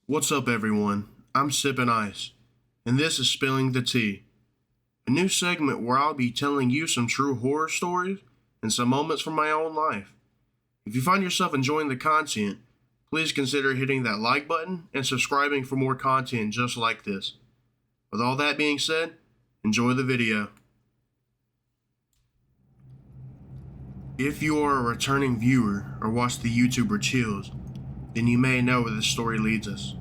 What's up, everyone? I'm Sippin Ice, and this is Spilling the T, a new segment where I'll be telling you some true horror stories and some moments from my own life. If you find yourself enjoying the content, please consider hitting that like button and subscribing for more content just like this. With all that being said, enjoy the video. If you are a returning viewer or watch the YouTuber Chills, then you may know where this story leads us.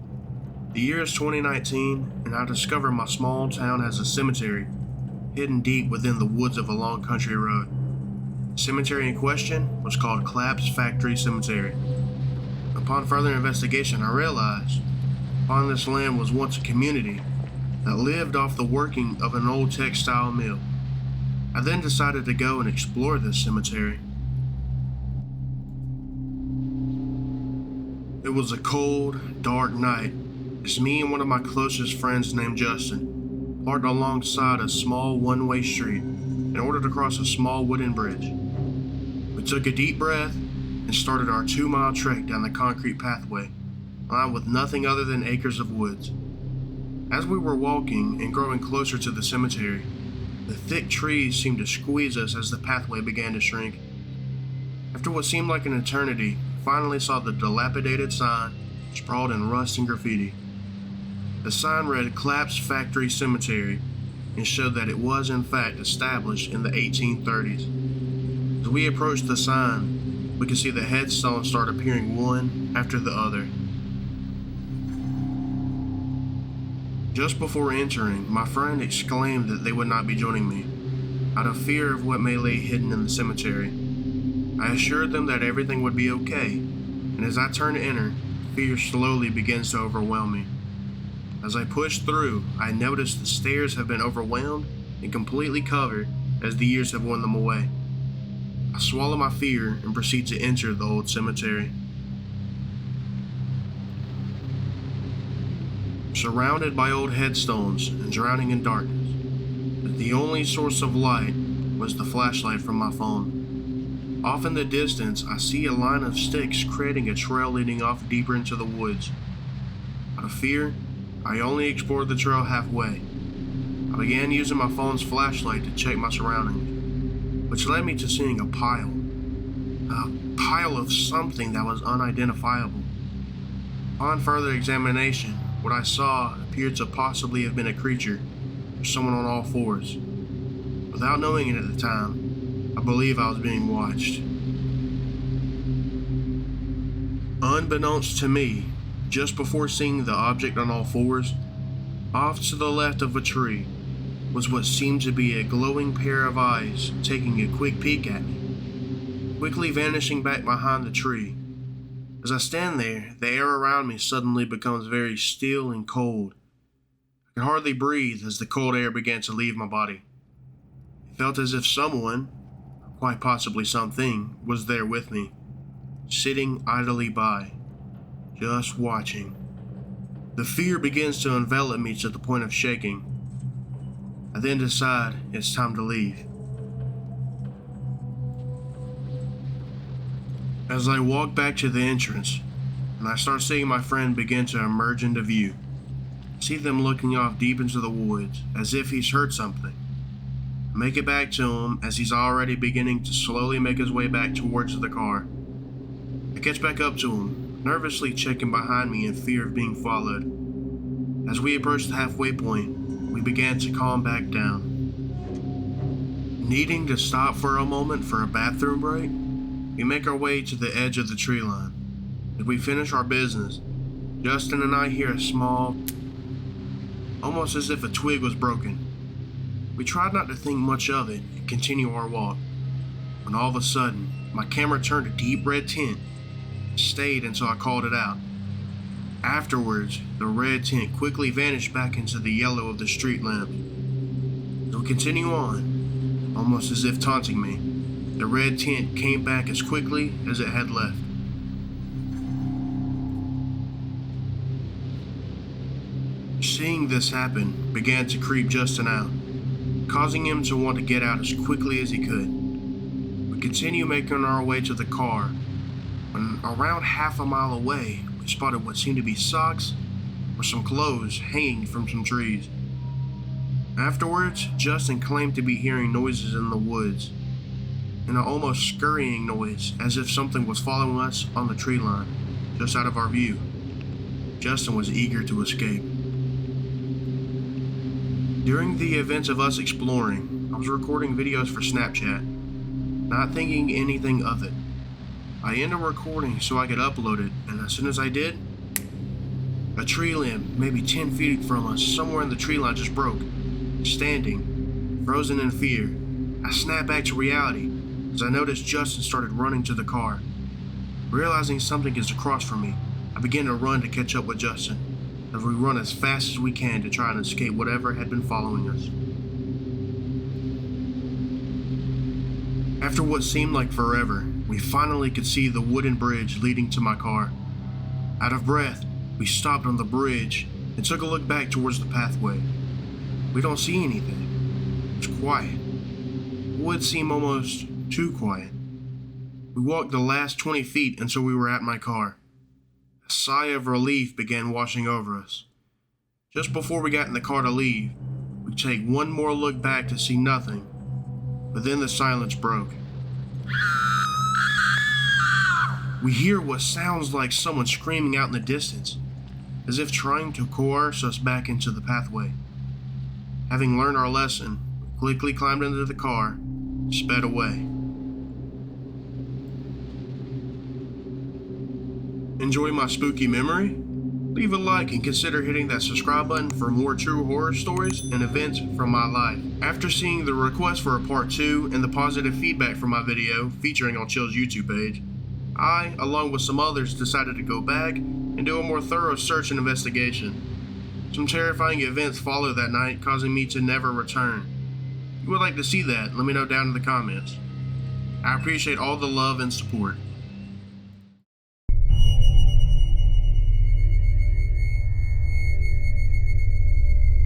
The year is 2019, and I discover my small town has a cemetery hidden deep within the woods of a long country road. The cemetery in question was called Claps Factory Cemetery. Upon further investigation, I realized upon this land was once a community that lived off the working of an old textile mill. I then decided to go and explore this cemetery. It was a cold, dark night as me and one of my closest friends named Justin parked alongside a small one-way street in order to cross a small wooden bridge. We took a deep breath and started our 2-mile trek down the concrete pathway, lined with nothing other than acres of woods. As we were walking and growing closer to the cemetery, the thick trees seemed to squeeze us as the pathway began to shrink. After what seemed like an eternity, finally saw the dilapidated sign sprawled in rust and graffiti. The sign read Claps Factory Cemetery and showed that it was in fact established in the 1830s. As we approached the sign, we could see the headstones start appearing one after the other. Just before entering, my friend exclaimed that they would not be joining me, out of fear of what may lay hidden in the cemetery. I assured them that everything would be okay, and as I turned to enter, fear slowly begins to overwhelm me. As I pushed through, I noticed the stairs have been overwhelmed and completely covered as the years have worn them away. I swallow my fear and proceed to enter the old cemetery. Surrounded by old headstones and drowning in darkness, but the only source of light was the flashlight from my phone. Off in the distance, I see a line of sticks creating a trail leading off deeper into the woods. Out of fear, I only explored the trail halfway. I began using my phone's flashlight to check my surroundings, which led me to seeing a pile of something that was unidentifiable. Upon further examination, what I saw appeared to possibly have been a creature or someone on all fours. Without knowing it at the time, I believe I was being watched. Unbeknownst to me, just before seeing the object on all fours, off to the left of a tree was what seemed to be a glowing pair of eyes taking a quick peek at me, quickly vanishing back behind the tree. As I stand there, the air around me suddenly becomes very still and cold. I could hardly breathe as the cold air began to leave my body. It felt as if someone, quite possibly something, was there with me, sitting idly by, just watching. The fear begins to envelop me to the point of shaking. I then decide it's time to leave. As I walk back to the entrance, and I start seeing my friend begin to emerge into view, I see them looking off deep into the woods as if he's heard something. I make it back to him as he's already beginning to slowly make his way back towards the car. I catch back up to him, nervously checking behind me in fear of being followed. As we approached the halfway point, we began to calm back down. Needing to stop for a moment for a bathroom break, we make our way to the edge of the tree line. As we finish our business, Justin and I hear a small, almost as if a twig was broken. We tried not to think much of it and continue our walk, when all of a sudden, my camera turned a deep red tint and stayed until I called it out. Afterwards, the red tint quickly vanished back into the yellow of the street lamp. As we continue on, almost as if taunting me, the red tint came back as quickly as it had left. Seeing this happen began to creep Justin out, causing him to want to get out as quickly as he could. We continue making our way to the car, when around half a mile away, we spotted what seemed to be socks were some clothes hanging from some trees. Afterwards, Justin claimed to be hearing noises in the woods, and an almost scurrying noise as if something was following us on the tree line, just out of our view. Justin was eager to escape. During the events of us exploring, I was recording videos for Snapchat, not thinking anything of it. I ended recording so I could upload it, and as soon as I did, a tree limb, maybe 10 feet from us, somewhere in the tree line just broke. Standing, frozen in fear, I snapped back to reality as I noticed Justin started running to the car. Realizing something is across from me, I began to run to catch up with Justin, as we run as fast as we can to try and escape whatever had been following us. After what seemed like forever, we finally could see the wooden bridge leading to my car. Out of breath, we stopped on the bridge and took a look back towards the pathway. We don't see anything. It's quiet. It would seem almost too quiet. We walked the last 20 feet until we were at my car. A sigh of relief began washing over us. Just before we got in the car to leave, we take one more look back to see nothing, but then the silence broke. We hear what sounds like someone screaming out in the distance, as if trying to coerce us back into the pathway. Having learned our lesson, we quickly climbed into the car and sped away. Enjoy my spooky memory? Leave a like and consider hitting that subscribe button for more true horror stories and events from my life. After seeing the request for a part 2 and the positive feedback for my video featuring on Chill's YouTube page, I, along with some others, decided to go back and do a more thorough search and investigation. Some terrifying events followed that night, causing me to never return. If you would like to see that, let me know down in the comments. I appreciate all the love and support.